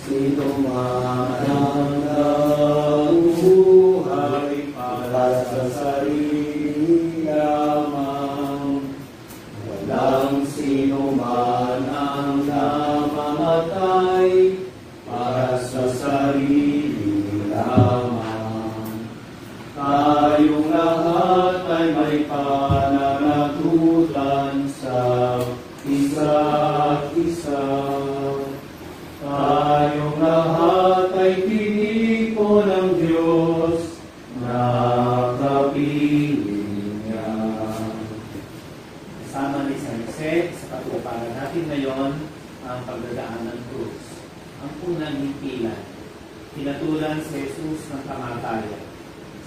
Sino man ang nabubuhay para sa sarili lamang. Walang sino man ang namamatay para sa sarili lamang. Tayong lahat ay may pananagutan sa isa't isa. Tayong lahat ay tinipo ng Diyos na kapiling niya. Kasama ni San Jose sa pagpapalan natin ngayon ang pagdadaan ng krus. Ang unang himpilan. Pinatulan si Jesus ng kamatayan.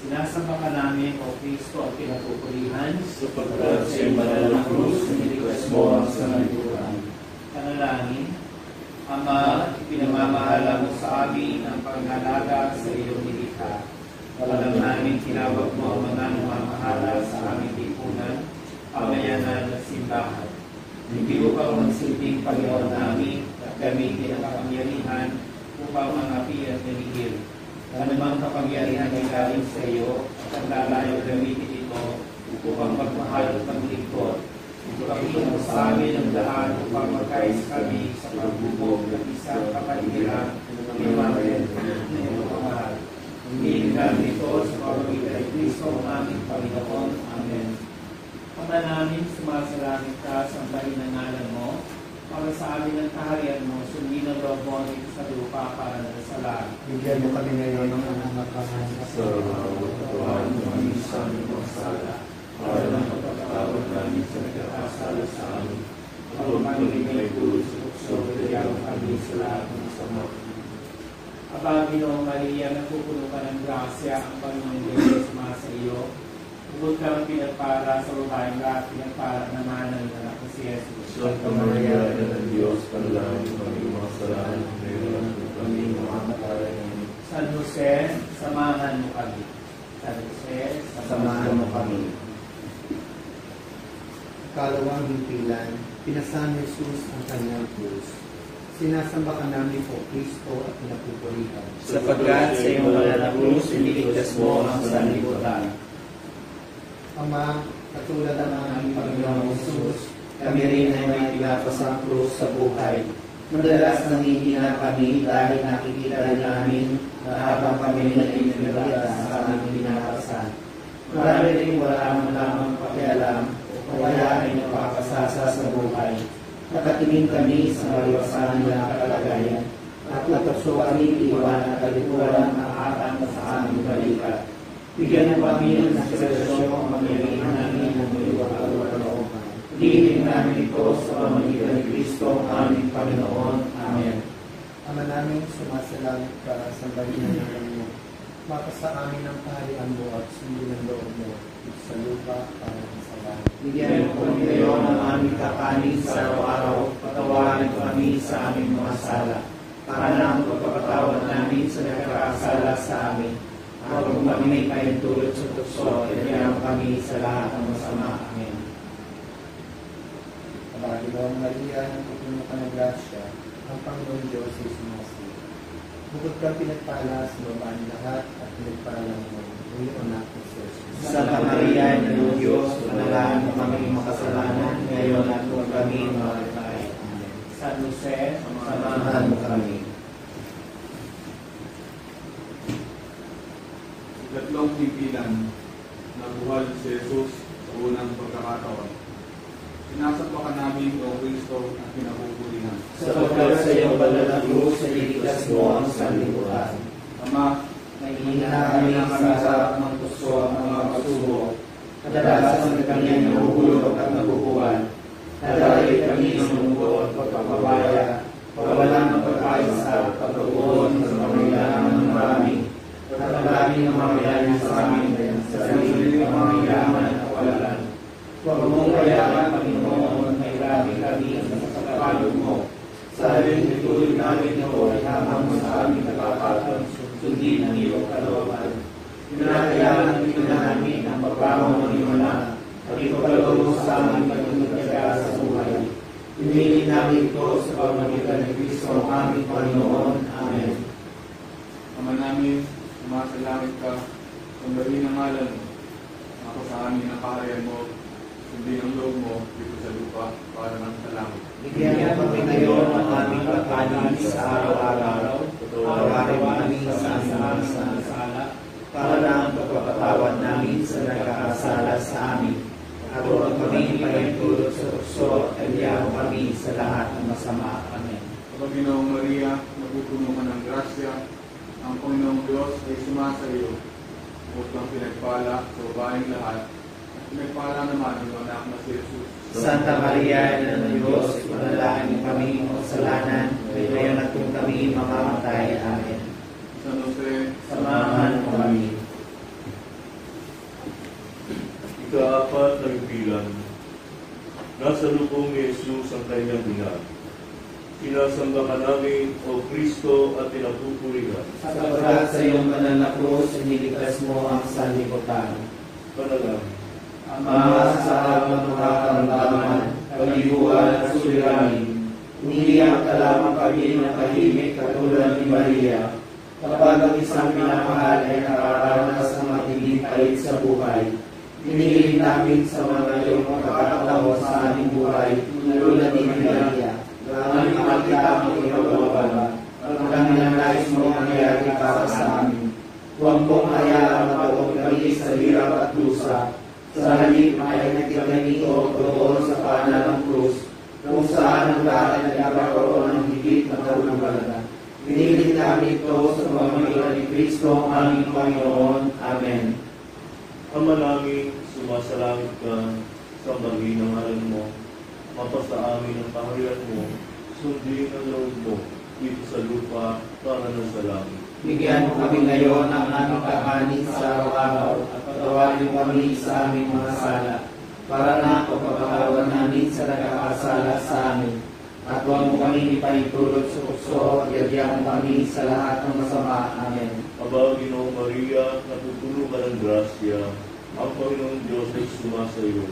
Sinasamba ka namin, O Kristo, ang pinapupurihan Sapagkat sa iyong banal na krus, niligtas mo ang sanlibutan. Panalangin. Ama, pinamamahala mo sa amin ang paghalaga sa iyong nilikha. Alam namin tinawag mo ang mga namamahala sa aming lipunan, pamayanan at simbahan. Hindi upang magsilbing Panginoon namin at gamitin ang kapangyarihan upang mangapi at manigil. Anumang kapangyarihan ay galing sa iyo at ang lalayo gamitin ito upang magmahal at maglingkod. Ipakita mo sa amin ang daan upang magkais kami sa pagbubog ng isang kapaligiran ng imagen na iyong pamahal. Hindi namin ito sa pamamagitan ni Kristo ang aming Panginoon. Amen. Ama namin, sumasalangit ka, sambahin ang ngalan mo, para sa amin ang kaharian mo, sundin ang loob mo dito sa lupa para sa langit. Bigyan mo kami ngayon ng anong makahan Sa katawan mo ang isang magsala, para ng pagkatawad namin sa nagkakasala sa amin. Huwag kami may gulos, so kaya kami sa lahat ng sama. Aba, Ginoong Maria, nagpupuno ka ng grasya, ang Panginoong Diyos sa iyo. Bukod ka ang pinagpara sa babaeng lahat, pinagpara naman ng anak ko si Jesus. Santa Maria, Ina ng Diyos, panalangin kami mga kasalanan, ngayon at kami mamamatay namin. San Jose, samahan mo kami. San Jose, Samahan mo kami. Kalawang himpilan, pinasama ni Jesus ang kanyang krus. Sinasamba ka namin o Kristo at pinapupurihan. Sapagkat sa iyong banal na krus, iniligtas mo ang sanlibutan. Ama, katulad ng aming Panginoong Jesus, Kami rin ay may pinapas ang krus sa buhay. Madalas nangihina kami dahil nakikita rin namin na habang kami nag-inilagay sa aming pinapasan. Marami rin wala man lamang pakialam o kaya ay napapasasa sa buhay. Nakatingin kami sa maliwasan na kalagayan at natuso kami iwan at kalikuran ang atang sa aming balikat. Bigyan mo kami ng inspirasyon ang mangyarihan namin ng iwang kalooban. Hinihiling namin ito sa pamamagitan ni Kristo ang aming Panginoon. Amen. Ama namin, sumasalangit ka, sambahin ang ngalan mo. Makasa amin ang kaharian mo at sundin ang loob mo, dito sa lupa para sa langit. Bigyan mo kami ngayon ng aming kakanin sa araw-araw, patawarin kami sa aming mga sala, para na ang pagpapatawad namin sa nagkakasala sa amin. At kung kami may kayang sa tukso, ilayang kami sa lahat ng masama. Amen. Pagkakilawang Maria, nagpupuno ka ng grasya, ang Panginoon Diyos ay sumasi. Bukod kang pinagpala sa babaeng lahat at pinagpala mo, ang iyong anak ni Jesus. Santa Maria, Ina ng Diyos, panalangin mo kami makasalanan, ngayon at kung kami mamatay. Amen. San Jose, Samahan mo kami. Ikatlong himpilan, nabuhal si Jesus sa unang pagkakataon. Sinasamba ka namin, O Kristo, at pinapupurihan. Sapagkat sa iyong banal na krus, iniligtas mo ang sanlibutan. Ama, Nahihina kami sa harap ng tukso ang mga pagsubok. Kadalasan kami ang nahuhulog at nabubuwan. Nadalay kami ng mundo at pagpapabaya. Pawalan ng pagkaisa at pagkabuon sa pangailangan ng marami. At ang dami ng mamayayan sa amin sa sarili ng mga yaman at kawalan. Huwag mong kayaan, Panginoon, ay grabe kami sa pagkakapalog mo. Sa halin ituloy namin ito ay hamang sa aming nakakatang sundin ang iyong kalooban. Pinakayaan namin ang pagbangon ng iyong anak at ipagkaloob sa aming pagtutyaga sa buhay. Pinili namin ito sa pamamagitan ni Kristo ang aming Panginoon. Amen. Amen. Ama namin, sumasalangit ka, sundin ang ngalan mo. Ako sa amin ang kaharian mo, sundin ang loob mo dito sa lupa para ng sa langit. Bigyan mo kami ngayon ng aming pagkain sa araw-araw. Patawarin mo kami sa aming mga sala, para na ang pagpapatawad namin sa nagkakasala sa amin. At huwag kami ipahintulot sa tukso at iyaw kami sa lahat ng masama. Amen. Kapag Ginoong Maria, napupuno ka ng grasya, ang Panginoong Diyos ay sumasa iyo. Bukod kang pinagpala sa babaeng lahat, at pinagpala naman ang anak na si Jesus. Santa Maria, Ina ng Diyos, ipanalangin kami ng kasalanan, ngayon at kung kami mamamatay. Amen. San Jose, Samahan mo kami. Ika-apat na bilang, nasa lubong ni Jesus ang kanyang ina. Sinasamba ka namin, O Kristo, at pinapupurihan. Sapagkat sa iyong banal na krus, iniligtas mo ang sanlibutan. Panalangin. Ama, sa amang mga karamdaman, kaliguan at suliranin, iniiyak ka lamang kami ng tahimik katulad ni Maria. Kapag ang isang pinamahal ay nakaranas ng matinding pait sa buhay, inihiling namin sa mga iyong makakatawa sa aming buhay, tulad ni Maria. Aming makita ang iyong baba, ang kanilang nais mo mangyari para sa amin. Huwag mong hayaan mataong kami sa hirap at dusa. Sa halip ay nagkaganito doon sa paanan ng krus, kung saan ang lahat ay nagkakaroon ng higit na kahulugan. Pinilit namin ito sa pamamagitan ni Kristo ang aming Panginoon. Amen. Ama namin, sumasalangit ka, sambahin ang ngalan mo, mapasa amin ang kaharian mo, sundin ang loob mo, dito sa lupa, para ng sa langit. Bigyan mo kami ngayon ng aming kakanin sa araw-araw at patawarin mo kami sa aming mga sala, para na pagpapatawad namin sa nagkakasala sa amin. At huwag mo kami ipahintulot sa tukso at iadya mo kami sa lahat ng masama. Amen. Aba, Ginoong Maria, napupuno ka ng grasya, ang Panginoong Diyos ay sumasa iyo.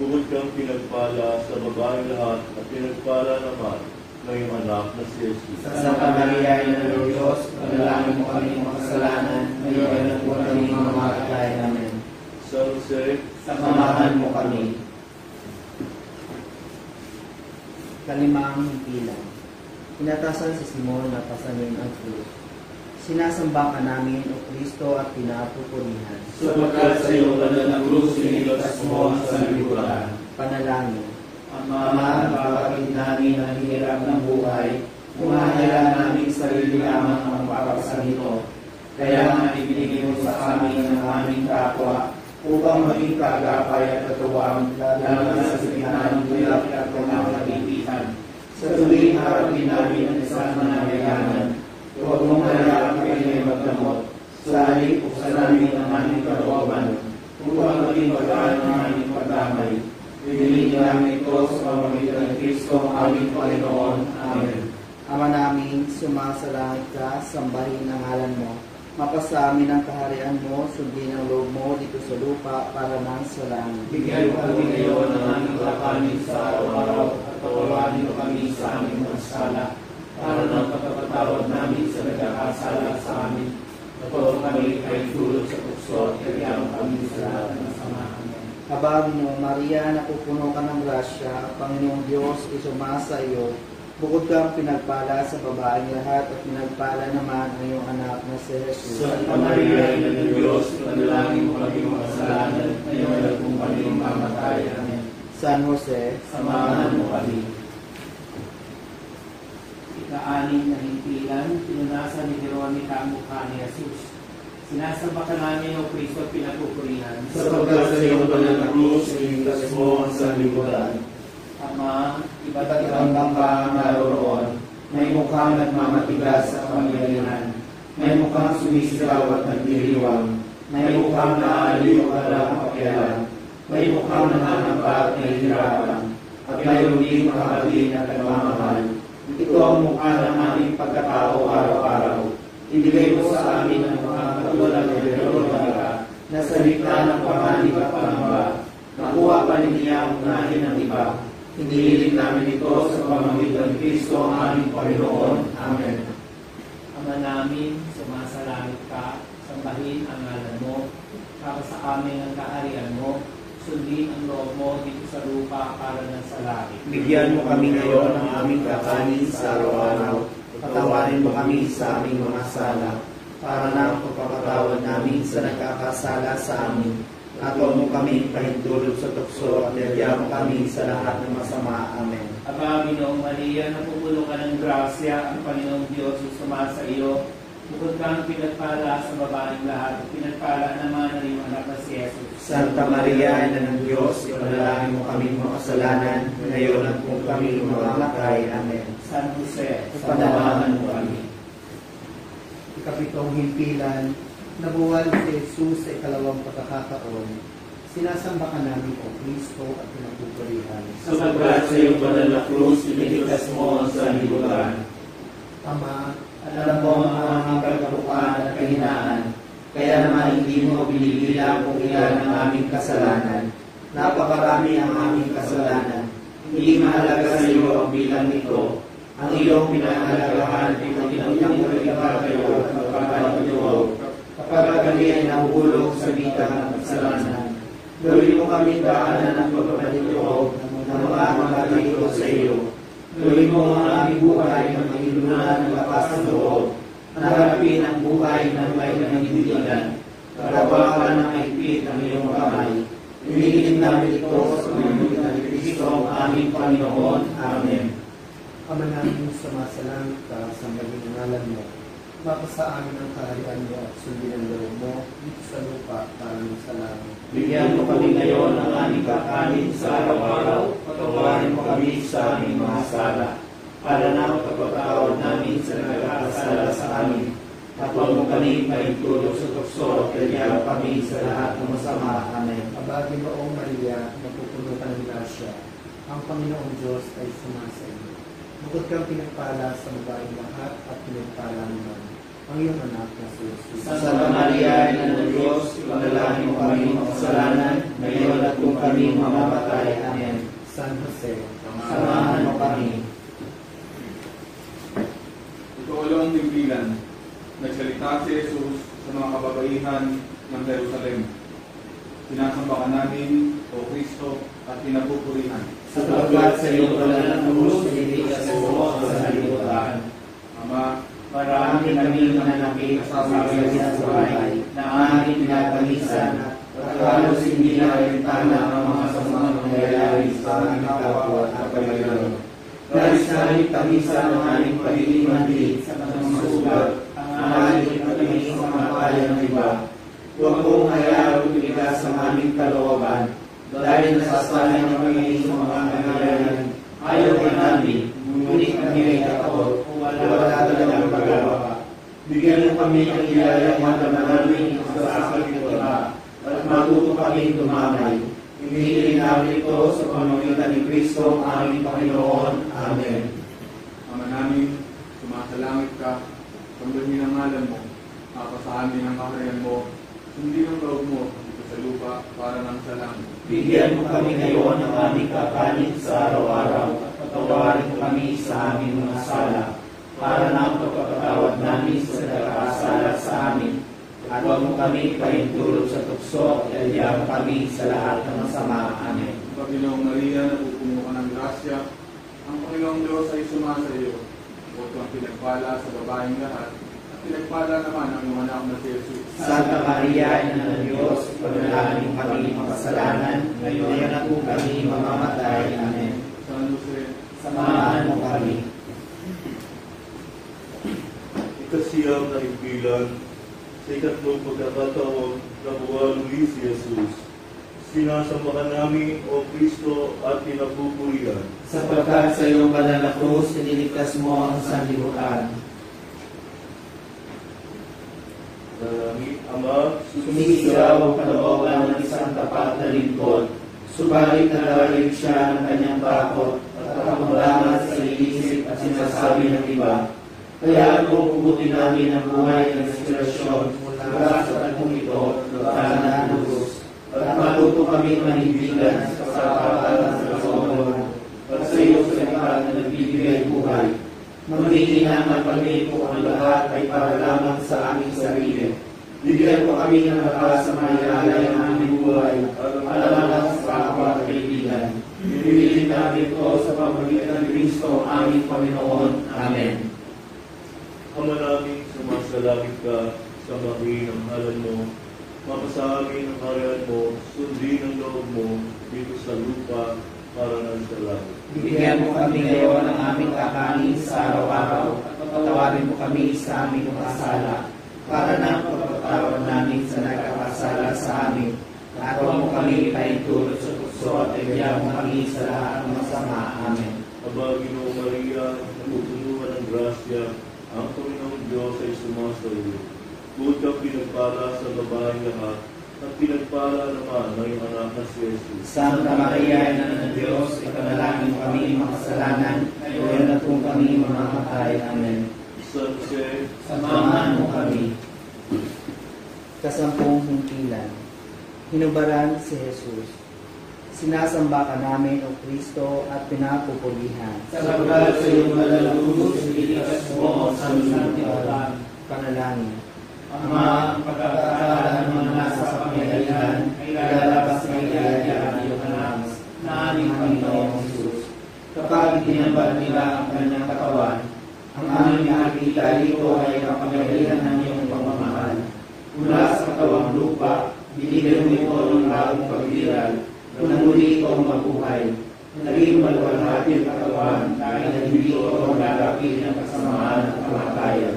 Bukod kang pinagpala sa babaeng lahat at pinagpala naman ng iyong anak na si Jesus. Santa Maria, Ina ng Diyos, panalangin mo kami mga kasalanan, ngayon at kung kami mamamatay. Amen. San Jose, Samahan mo kami. Kalimang bilang. Inatasan si Simon na pasanin ang krus. Sinasamba ka namin, O Kristo, at pinapupurihan. Sapagkat sa iyong banal na krus, iniligtas mo ang sanlibutan. Panalangin. Ama, napapagid namin ang hirap ng buhay, umahayaan namin sarili lamang ang mapapagsan ito. Kaya nga ibinigay mo sa amin ang aming kapwa, upang maging kaagapay at katuwang, lalo na sa gitna ng hirap at pangangailangan. Sa tuwing harapin namin ang isang nangangailangan, huwag mong hayaan kami ay magdamot. Sa halip, buksan namin ang aming kalooban, upang maging bagaan ang aming pagdamay. Pinili namin ito sa pamamagitan ng Kristo ang aming Panginoon. Amen. Ama namin, sumasalangit ka, sambahin ang ngalan mo. Mapasa amin ang kaharian mo, sundin ang loob mo dito sa lupa para nang sa langit. Bigyan mo kami ngayon ng aming kakanin sa araw-araw at patawarin mo kami sa aming mga sala, para ng pagpapatawad namin sa nagkakasala sa amin. At huwag kami ipahintulot sa tukso at iyaw kami sa lahat ng masama. Aba, Ginoong Maria, napupuno ka ng grasya, ang Panginoong Diyos ay sumasa iyo. Bukod kang pinagpala sa babaeng lahat at pinagpala naman ang iyong anak na si Jesus. Santa Maria, Ina ng Diyos, panalangin mo kami mga kasalanan, ngayon at kung kami mamatay. Amen. San Jose, Samahan mo kami. Ika-anim na himpilan, pinunasan ni Veronica ang mukha ni Jesus. Sinasamba ka namin, O Kristo, at pinapupurihan. sapagkat sa iyong banal na krus, iniligtas mo ang sanlibutan. Ama, iba't ibang bangka ang naroroon. May mukhang nagmamatigas sa kapangyarihan. May mukhang sumisigaw at nagdiriwang. May mukhang naaliw at walang pakialam. May mukhang nananamba at nahihirapan. At mayroon din makahalin at nagmamahal. Ito ang mukha ng aming pagkatao araw-araw. Ibigay mo sa amin ang mga katulad ng Veronica na sa gitna ng panganib at pangamba. Nakuha pa niya ang unahin ng iba. Hinihiling namin ito sa pamamagitan ng Kristo ang aming Panginoon. Amen. namin, sumasalangit ka, sambahin ang ngalan mo, sa amin ang kaharian mo, sundin ang loob mo dito sa lupa para ng sa langit. Bigyan mo kami ngayon ng aming kakanin sa araw-araw. Patawarin mo kami sa aming mga sala, para na ang pagpapatawad namin sa nagkakasala sa amin. At huwag mo kami pahintulot sa tukso at bigyan mo kami sa lahat ng masama. Amen. Aba, Ginoong Maria, napupuno ka ng grasya, ang Panginoong Diyos ay sumasa iyo. Bukod kang pinagpala sa babaeng lahat, at pinagpala naman ang iyong anak na si Jesus. Santa Maria, Ina ng Diyos, ipanalangin mo kami makasalanan, ngayon at kung kami mamamatay. Amen. San Jose, Panawagan mo kami. Ikapitong himpilan, nabuwal si Jesus sa ikalawang pagkakataon. Sinasamba ka namin, O Kristo, at pinagpupurihan. Sapagkat sa iyong banal na krus, iniligtas mo ang sanlibutan. Ama, At alam mo ang aming kagabukan at kahinaan, kaya naman hindi mo binibilang kung ilan ang aming kasalanan. Napakarami ang aming kasalanan. Hindi mahalaga sa iyo ang bilang nito. Ang iyong pinahalagahan ay pagkakita mo kayo at magpapalituog. Kapag kami ay nahulog sa bitang ng kasalanan, gawin mo kami daanan ng pagpapalituog na makakapagaligo sa iyo. Gawin mo ang aming buhay ng mahilunan ng lakas ng loob, naharapin ang buhay ng may nangindigan, karawakan ng maigpit ng iyong kamay. Inigitin namin ito sa pamamagitan ni Kristo ang aming Panginoon. Amen. Ama namin, sumasalangit ka, sambahin ang ngalan mo. Mapasa amin ang kaharian mo at sundin ang loob mo dito sa lupa para ng sa langit. Bigyan mo kami ngayon ng aming kakanin sa araw-araw. Patawarin mo kami sa aming mga sala, para na ang pagpapatawad namin sa nagkakasala sa amin. At huwag mo kami maintulog sa tukso at bigyan kami sa lahat ng masama. Amen. Aba, Ginoong Maria, napupuno ka ng grasya. Ang Panginoong Diyos ay sumasa iyo. Bukod kang pinagpala sa babaeng lahat at pinagpala naman ang iyong anak na si Jesus. Santa Maria, Ina ng Diyos, ipanalangin mo kami makasalanan, ngayon at kung kami mamamatay. Amen. San Jose, Samahan mo kami. Ikaw himpilan, nagsalita si Jesus sa mga kababaihan ng Jerusalem. Sinasamba ka namin, O Kristo, at pinagpupurihan. Sapagkat sa iyong banal na krus, iniligtas mo ang sanlibutan. Ama, Marami kami nananakit sa buhay na aming pinagpalisan at halos hindi nakalitana ang mga sasamang nangyayari sa aming kapwa at pagkakaroon. Dahil salit kami sa mga aming pagiging sa mga sugat, ang aming pagiging sa mga kaya ng iba. Huwag kong hayaan tumigas sa aming kalooban, dahil nasasanay ng pagiging sa mga nangyayari. Ayaw ka namin, ngunit kami ay takot, wala talagang paggawa. Bigyan mo kami ng ilayang namin ang sasakit ng iba, at matuto kami tumamay. Hinihiling namin ito sa pamamagitan ni Kristo, ang aming Panginoon. Amen. Ama namin, sumasalangit ka, sambahin ang ngalan mo, kapasahan ang kaharian mo, sundin ang loob mo dito sa lupa para ng sa langit. Bigyan mo kami ngayon ng aming kakanin sa araw-araw, at patawarin mo kami sa aming mga sala, para na ang pagpapatawad namin sa nagkakasala sa amin. At huwag mo kami pahintulot sa tukso at iyan kami sa lahat ng masama. Amen. Panginoong Maria, napupuno ka ng grasya, ang Panginoong Diyos ay sumasa iyo. Bukod kang pinagpala sa babaeng lahat, at pinagpala naman ang iyong anak na si Jesus. Santa Maria, Ina ng Diyos, ipanalangin mo kami makasalanan, ngayon at kung kami mamamatay. Amen. San Jose, Samahan mo kami. Ikasiyam na himpilan, sa ikatlong pagkakataon, nabuwal muli si Jesus. Sinasamba ka namin, O Kristo, at pinagpupurihan. Sapagkat sa iyong banal na krus, iniligtas mo ang sanlibutan. Dalangin, Ama, Sumisigaw ang kalooban ng isang tapat na lingkod. Subalit nalalim siya ng kanyang takot at kakulangan sa iniisip at sinasabi ng iba. Kaya kung pugutin namin ang buhay ng inspirasyon mula sa tagpong ito, sana ng Diyos. At matuto kami manibigan sa kapatan sa kasawalan. At sa iyo sa ikat na nagbibigay buhay. Manginginang magpamili ko ang lahat ay para lamang sa aming sarili. Bigyan mo kami ng lakas sa maialay ng aming buhay, alam-alam sa kapwa at kaibigan. Pipiliin namin ito sa pamamagitan ng Kristo, aming Panginoon. Amen. Ama namin, sumasalangit ka sa mahinang ngalan mo. Mapasa amin ang harian mo, sundin ang loob mo dito sa lupa para ng sa langit. Bigyan mo kami ngayon ng aming kakanin sa araw-araw at patawarin mo kami sa aming mga sala para na pagpatawad namin sa nagkakasala sa amin. At huwag mo kami paintulot sa tukso at bigyan mo kami sa lahat ng masama. Amen. Aba, Ginoong Maria, napupuno ka ng grasya, ang Panginoong Diyos ay sumasayo. Bukod kang pinagpala sa babaeng lahat, at pinagpala naman ng iyong anak na si Jesus. Santa Maria, Ina ng Diyos, ipanalangin mo kami makasalanan, ngayon at kung kami mamamatay. Amen. San Jose, Samahan mo kami. Kasampung himpilan. Hinubaran si Jesus. Sinasamba ka namin, O Kristo, at pinapupulihan. Sabagat sa iyong malalagos, ilikas mo sa santibutan. Panalangin. Ama, ang pagkakaalaan mo na nasa pangyayarihan ay lalabas ng iyayaan ng iyong anak na aming Panginoong Jesus. Kapag itinambal nila ang kanyang katawan, ang aming nakikita rito ay kapangyarihan ng iyong pagmamahal. Mula sa katawang lupa, binigyan mo ito ng bagong pagdiral, na muli itong mabuhay. Naging maluwalhati ang katawan dahil hindi ito magagapi ng kasamaan at kamatayan.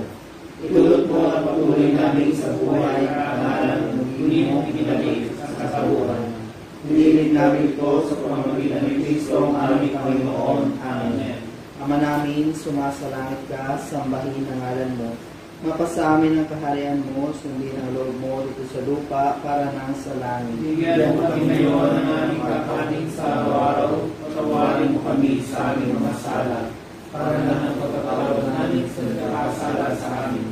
Itulot mo ang patuloy namin sa buhay at pangalan ng hindi mo pinalik sa kasabuhan. Nililid namin ito sa pamamagitan ni Kristo ang aming Panginoon. Amen. Ama namin, sumasalangit ka, sambahin ang ngalan mo. Mapasa amin ang kaharian mo, sundin ang loob mo dito sa lupa para nang sa langit. Bigyan mo kami ngayon ng aming kakanin sa araw-araw. Patawarin mo kami sa aming mga sala para na ang pagkatawad namin sa nagkakasala sa amin.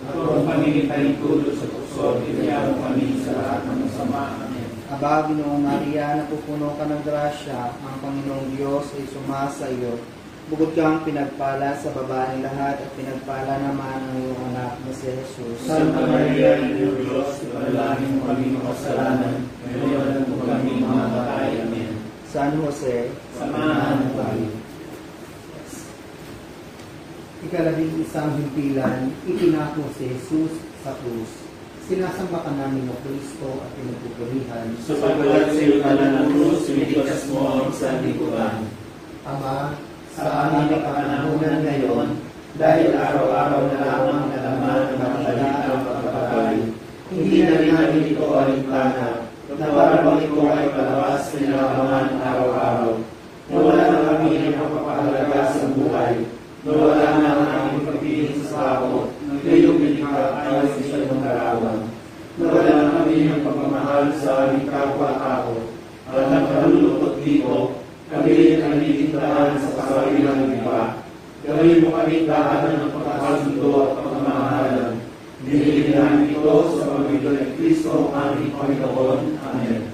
At huwag kami paintulot sa tukso, bigyan mo kami sa lahat ng masama. Amen. Aba, Ginoong Maria, napupuno ka ng grasya, ang Panginoong Diyos ay sumasa iyo. Bukod kang pinagpala sa babaeng lahat at pinagpala naman ang iyong anak na si Jesus. Santa Maria, Ina ng Diyos, ipanalangin mo kami makasalanan, ngayon at kung kami mamamatay. Amen. San Jose, Samahan mo kami. Ikalabing-isang himpilan, itinako si Jesus sa krus. Sinasamba ka namin, O Kristo, at pinagpupurihan. Sapagkat sa iyo ng krus, siniligtas mo ang sanlibutan. Ama, Sa aming kapanahunan ngayon, dahil araw-araw na lamang nalaman ng mga balita ang pagpapagay, hindi na rin namin ito alintana, na para bang ito ay palabas na nilabangan araw-araw. Nawala na kami ng pagpapahalaga sa buhay, nawala na ang aming pagpiling sa tao, ngayong nilikha ay sa iyong larawan. Nawala na kami ng pagmamahal sa aming kapwa-tao, at ang kalulukot dito, kami rin ang nilitindahan sa kasarilang iba. Gawin mo kami daanan ng pagkakasundo at pagmamahalan. Dinilin namin ito sa pamamagitan ng Kristo, aming Panginoon. Amen.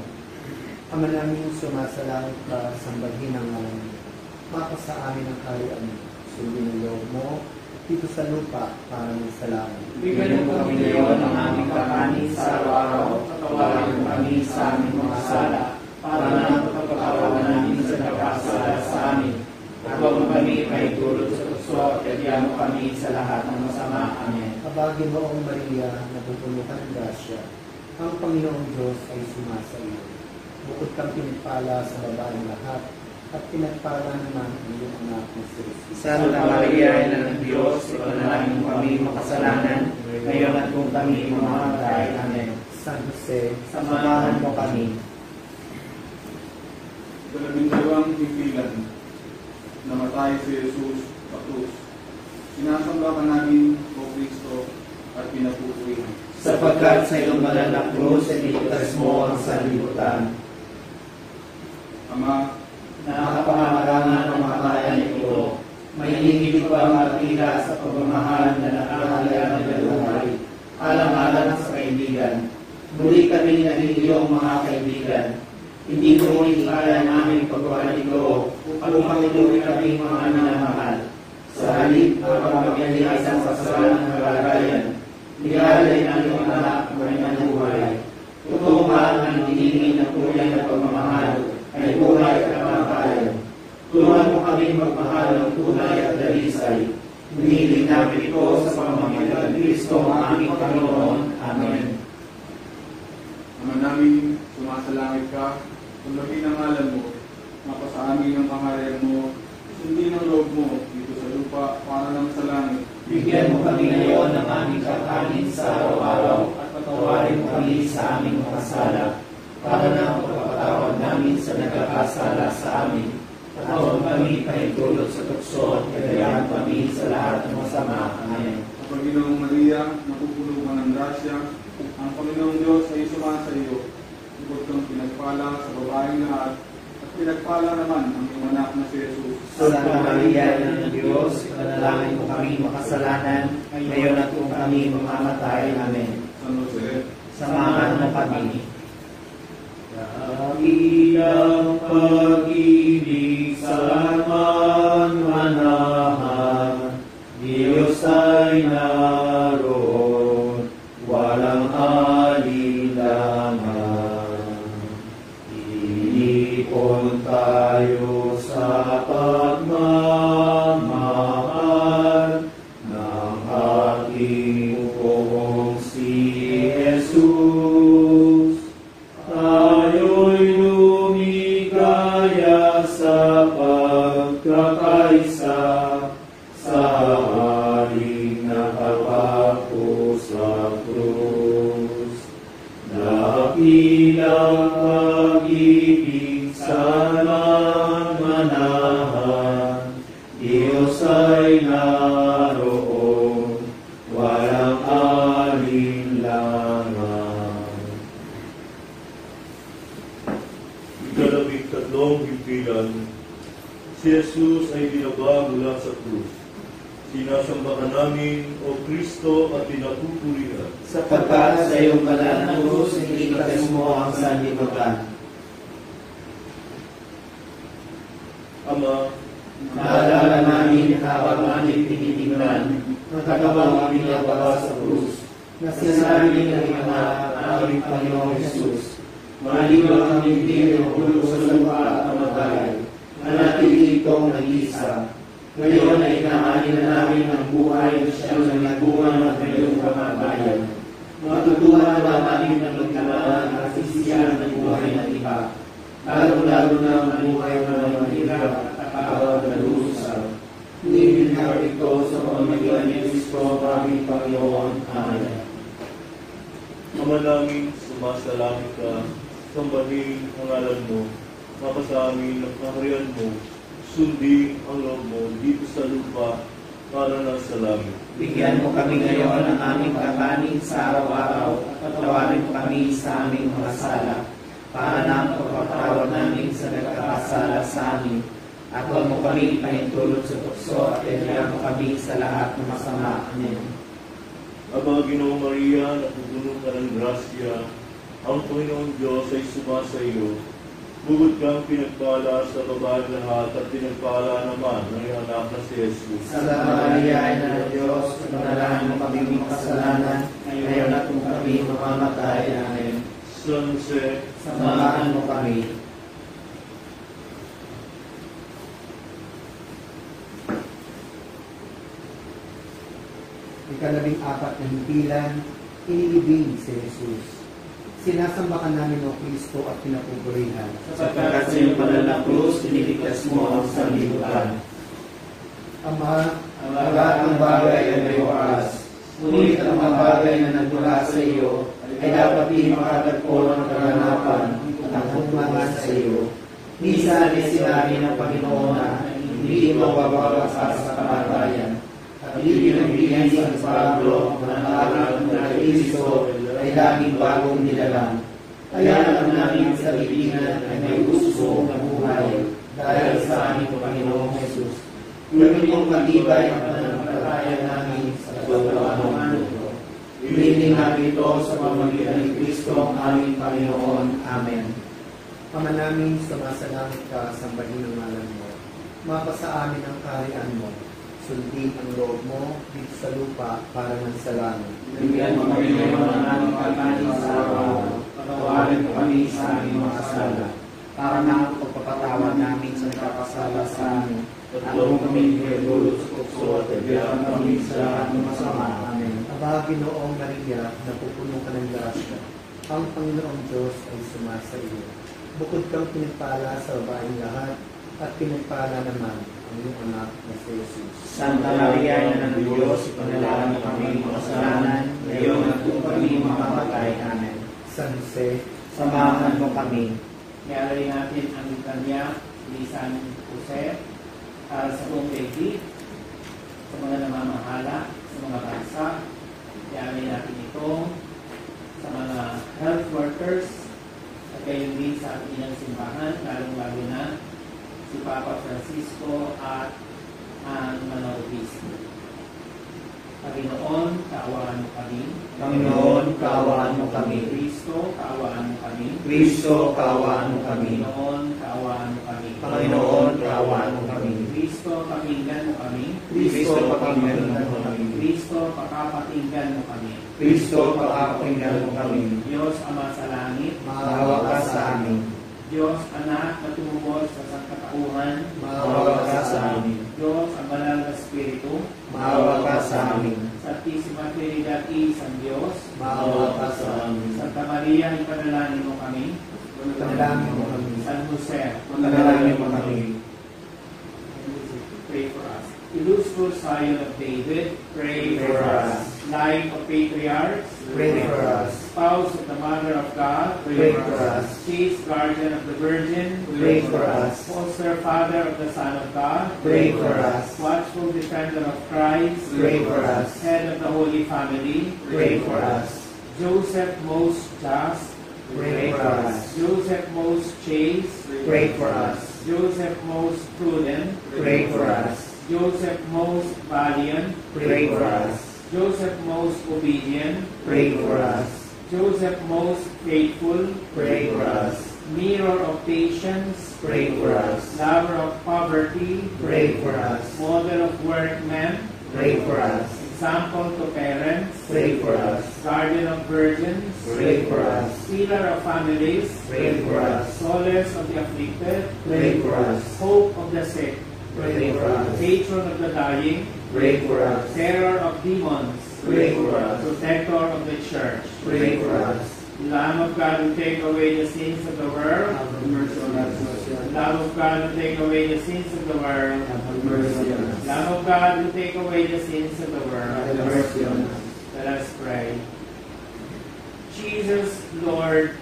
Ama namin, sumasalangit ka, sambahin ang ngalan mo. Mapasa amin ang kaharian mo. Sundin ang loob mo dito sa lupa para sa langit. Bigyan mo kami ngayon ng aming kakanin sa araw-araw. Patawarin mo kami sa aming mga sala para na pagpapatawaran namin sa nagkakasala sa amin. At huwag mo kami maitulot sa tukso at bigyan mo kami sa lahat ng masama. Amen. Aba, Ginoong Maria, napupuno ka ng grasya, ang Panginoong Diyos ay sumasa iyo. Bukod kang pinagpala sa babaeng lahat, at pinagpala naman ang iyong anak na si Jesus. Santa Maria, Ina ng Diyos, ipanalangin mo kami makasalanan, ngayon at kung kami mamamatay. Amen. San Jose, samahan mo kami. Sa labindalawang himpilan, namatay si Jesus sa krus. Sinasamba ka namin, O Kristo, at pinapupurihan. Sapagkat sa iyong banal na krus, iniligtas mo ang sanlibutan. Ama, Nakapangamarangan ng mga bayan ito, may higit pa makakita sa pagmamahal na nakakaya ng galuhay, alang-alang sa kaibigan. Muli kami naging iyong mga kaibigan. Hindi ko kaya namin pagkuhan ito upang ituloy kami mga minamahal. Sa halip na makapagyarihan sa kasalanan ng kalagayan, nilalay ng iyong anak na may manuhay. Totoo ba ang diningin ng kulay na pagmamahal ay buhay at kamatayan? Tulungan mo kami magmahal ng tunay at dalisay. Hinihiling namin ito sa pamamagitan ng Kristo ang aming Panginoon. Amen. Ama namin, sumasalangit ka, sundin ang ngalan mo, mapasa amin ang kaharian mo, sundin ang loob mo dito sa lupa para naman sa langit. Bigyan mo kami ngayon ng aming kakanin sa araw-araw at patawarin mo kami sa aming mga sala, para na ang pagpapatawad namin sa nagkakasala sa amin. At huwag kami pahintulot sa tukso at kagayahan kami sa lahat ng masama. Amen. Sa Panginoong Maria, napupuno ka ng grasya, ang Panginoong Diyos ay sumasa iyo. Bukod kang pinagpala sa babaeng lahat, at pinagpala naman ang iyong anak na si Jesus. Santa Maria, Ina ng Diyos, ipanalangin mo kami makasalanan, ngayon at kung kami mamamatay. Amen. San Jose, Samahan mo kami. Dakilang pag-ibig sa manahan, Diyos ay naroon, walang alinlangan. Iipon tayo sa pagmamahal ng ating Poong si Jesus. Tayo'y lumigaya sa pagkakaisa sa haring nakapako sa krus. Dakilang pag-ibig sa manahan, Diyos ay naroon, walang alinlangan. Ikalabing-tatlong himpilan, si Jesus ay binaba mula sa krus. Sinasamba ka namin, O Kristo, at pinapupurihan. Sapagkat sa iyong banal na krus, iniligtas mo ang sanlibutan. Ama, Naalala namin habang aming tinitingnan, nagkakabang aming nagawa sa krus, na sinasabi ng iyong anak, aming Panginoong Jesus, maliban ang hindi ng ulo sa lupa at mamatay, nanatili itong nag-isa. Ngayon ay inaanin na namin ang buhay na siyang nagbuwan at ngayong kamatayan. Matutuhan na namin ang magkalaan at sisiyan ng buhay na iba, lalo-lalo na ang buhay na may mahirap at nakakawag na lusa. Hinihiling ito sa pamamagitan ni Kristo, aming Panginoon. Amen. Ama namin, sumasalangit ka, sambahin ang ngalan mo, mapasa amin ang kaharian mo, sundin ang loob mo dito sa lupa para na sa langit. Bigyan mo kami ngayon ng aming kakanin sa araw-araw at patawarin mo kami sa aming mga sala, para na ang pagpapatawad namin sa nagkakasala sa amin. At huwag mo kami pahintulot sa tukso at kailangan mo kami sa lahat ng masama. Amen. Aba, Ginoong Maria, napupuno ka ng grasya, ang Panginoong Diyos ay sumasa iyo. Bukod kang pinagpala sa babaeng lahat at pinagpala naman ng iyong anak na si Jesus. Santa Maria, Ina ng Diyos, ipanalangin mo kami makasalanan, ngayon at kung kami mamamatay. Amen. San Jose, Samahan mo kami. Ikalabing-apat na himpilan, iniibig si Jesus. Sinasamba ka namin, O Kristo, at pinapupurihan. Sapagkat sa iyong banal na krus, iniligtas mo ang sanlibutan. Ama, Ang lahat ng bagay ay may oras. Ngunit ang mga bagay na nagmula sa iyo ay dapat di makatagpo ng kaganapan at humangan sa iyo. Minsan ay sinabi ng Panginoon na hindi mababawasan sa kamatayan. At ibinibigyan sa Pablo na ang araw na Kristo ay laging bagong nilalang. Kaya alam namin sa libingan ay may gusto na buhay dahil sa aming Panginoong Jesus. Gawin mong matibay ang pananampalataya namin sa pagkakataon ito. Iniling namin ito sa pamamagitan ni Kristo ang aming Panginoon. Amen. Ama namin, sumasalangit ka, sambahin ang ngalan mo. Mapasa amin ang kaharian mo. Sundin ang loob mo dito sa lupa para ng sa langit. Bigyan mo kami ng mga aming kakanin sa araw-araw. Patawarin mo kami sa aming mga sala, para na ang pagpapatawad namin sa nakakasala sa amin. At huwag kami hinulot sa tukso at bigyan kami sa lahat ng masama. Amen. Aba, Ginoong Maria, napupuno ka ng grasya. Ang Panginoong Diyos ay sumasa iyo. Bukod kang pinagpala sa babaeng lahat, at pinagpala naman ang iyong anak na si Jesus. Santa Maria, Ina ng Diyos, ipanalangin mo kami mga kasalanan, ngayon at kung kami mamamatay. Amen. San Jose, Samahan mo kami. Ialay natin ang litanya ni San Jose para sa buong daigdig, sa mga namamahala, sa mga bansa. Ialay natin ito sa mga health workers at gayon din sa ating inang simbahan, lalong-lalo na si Papa Francisco at ang mga obispo. Panginoon, kaawaan mo kami. Panginoon, kaawaan mo kami. Kristo, kaawaan mo kami. Kristo, kaawaan mo kami. Panginoon, kaawaan mo kami. Panginoon, kaawaan mo kami. Kristo, pakinggan mo kami. Kristo, pakinggan mo kami. Kristo, pakapakinggan mo kami. Kristo, pakapakinggan mo kami. Diyos Ama sa langit, Maawa ka sa amin. Diyos Anak na tumubos sa sangkatauhan, Maawa ka sa amin. Diyos ang banal na Espiritu, Maawa ka sa amin. Santisima Trinidad, Isang Diyos, Maawa ka sa amin. Santa Maria, ipanalangin mo kami. panalangin mo kami. San Jose, Panalangin mo kami. pray for us. Illustrious Zion of David, pray Pray for us. Light of Patriarchs, Pray for us. Spouse of the Mother of God, Pray for us. Chief Guardian of the Virgin, Pray for us. Foster Father of the Son of God, Pray for us. Watchful Defender of Christ, Pray for us. Head of the Holy Family, Pray for us. Joseph most just, Pray for us. Joseph most chaste, Pray for us. Joseph most prudent, Pray for us. Joseph most valiant, Pray for us. Joseph most obedient, Pray for us. Joseph most faithful, Pray for us. mirror of patience, Pray for us. lover of poverty, Pray for us. model of workmen, Pray for us. example to parents, Pray for us. guardian of virgins, Pray for us. pillar of families, Pray for us. solace of the afflicted, Pray for us. hope of the sick, Pray for us. patron of the dying, Pray for us. terror of demons, Pray for us. protector of the church, Pray for us. Lamb of God who take away the sins of the world, Have mercy on us. Lamb of God who take away the sins of the world, Have mercy on us. Lamb of God who take away the sins of the Have world. mercy on us. Let us pray. Jesus, Lord,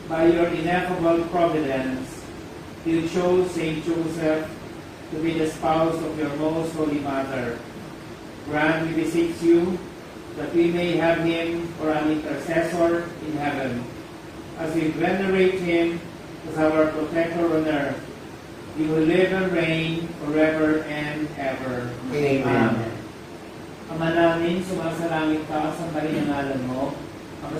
by your ineffable providence, you chose Saint Joseph to be the spouse of your most holy mother. Grant, we beseech you, that we may have him for an intercessor in heaven. As we venerate him as our protector on earth, you will live and reign forever and ever. Amen. Ama namin, sumasalangit ka, sambahin ang ngalan mo.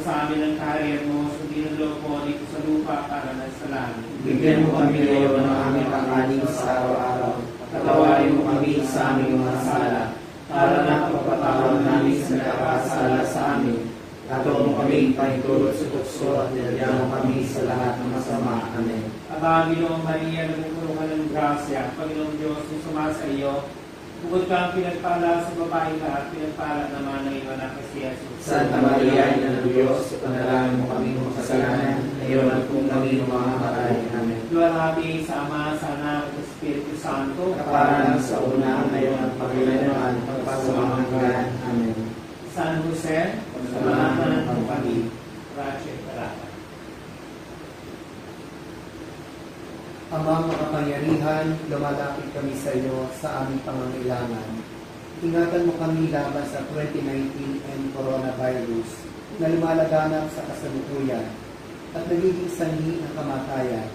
Sa amin ang kaharian mo, sundin ang loob mo dito sa lupa para na sa langit. Bigyan mo kami ngayon ng aming kakanin sa araw-araw. Patawarin mo kami sa aming mga sala, para na pagpapatawad namin sa nakakasala sa amin. At huwag mo kami pahintulot sa tukso at nilagyan mo kami sa lahat ng masama. Amen. Aba, Ginoong Maria, nagpupuno ka ng grasya, Panginoong Diyos, kung sumasa iyo, bukod ka ang pinagpala sa babaeng lahat, pinagpala naman ng iyo anak na si Jesus. Santa Maria, Ina ng Diyos, panalangin mo kami mga kasalanan, ngayon at kung kami mamamatay. Amen. Luwalhati sa Ama, sa Anak, at sa Espiritu Santo, Kaparan sa una, ngayon at pagkailanman, pagpasamahan. Amen. San Jose, samahan ng kami. Rachel Barata. Amang makapangyarihan, lumalapit kami sa iyo sa aming pangangailangan. Ingatan mo kami laban sa 2019 and coronavirus na lumalaganap sa kasalukuyan at nagiging sanhi ng kamatayan.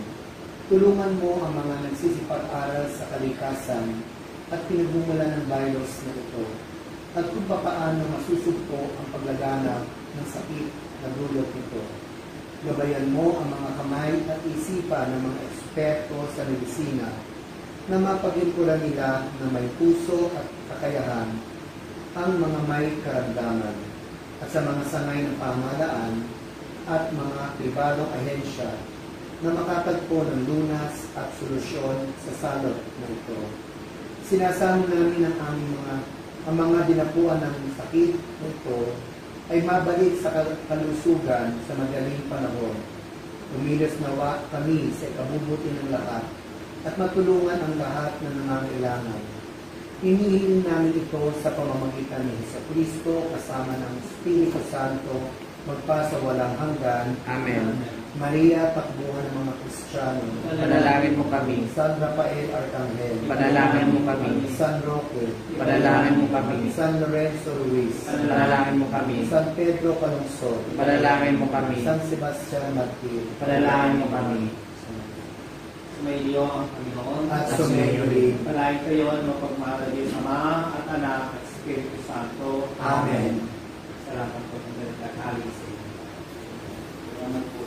Tulungan mo ang mga nagsisipag-aral sa kalikasan at pinagmumulan ng virus na ito at kung papaano masusugpo ang paglaganap ng sakit na dulot nito. Gabayan mo ang mga kamay at isipan ng mga eksperto sa medisina na mapaglimpuran nila na may puso at kakayahan ang mga may karamdaman at sa mga sangay ng pamahalaan at mga pribadong ahensya na makatagpo ng lunas at solusyon sa salot na ito. Sinasamo namin ang mga dinapuan ng sakit na ito ay mabalik sa kalusugan sa madaling panahon. Umilos nawa kami sa ikabubuti ng lahat at matulungan ang lahat na nangangailangan. Hinihiling namin ito sa pamamagitan ni Jesucristo kasama ng Espiritu Santo magpasa walang hanggan. Amen. Maria, takbuhan ng mga Kristiyano. Panalangin mo kami. San Rafael Arcangel. Panalangin mo kami. San Roque. Panalangin mo kami. San Lorenzo Ruiz. Panalangin mo kami. San Pedro Calungsod. Panalangin mo kami. San Sebastian Martir. Panalangin mo kami. Sumailiyo ang Panginoon At sumayo rin. Palain kayo ng pagmahal ng Diyos Ama at Anak at Espiritu Santo. Amen. Salamat po sa pagkakali sa inyo. Salamat po.